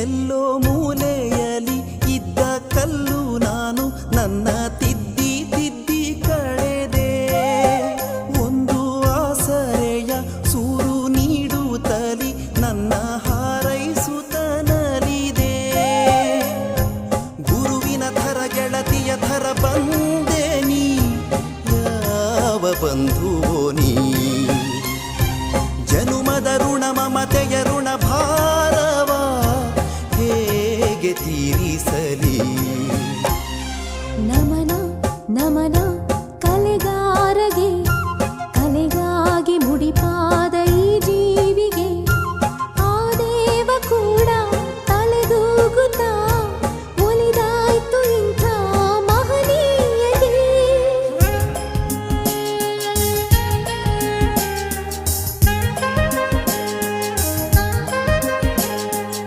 ಎಲ್ಲೋ ಮೂಲೆಯಲಿ ಇದ್ದ ಕಲ್ಲು ನಾನು ನನ್ನ ತಿದ್ದಿ ತಿದ್ದಿ ಕಳೆದೆ. ಒಂದು ಆಸರೆಯ ಸೂರು ನೀಡುತ್ತಲಿ ನನ್ನ ಹಾರೈಸುತ್ತನಲಿದೆ. ಗುರುವಿನ ಥರ ಗೆಳತಿಯ ಥರ ಬಂದೆ ನೀ, ಯಾವ ಬಂಧುವೋ ನೀ. ಜನುಮದ ಋಣ ಮಮತೆಯ ಋಣ ಭಾರವ ಹೇಗೆ ತೀರಿ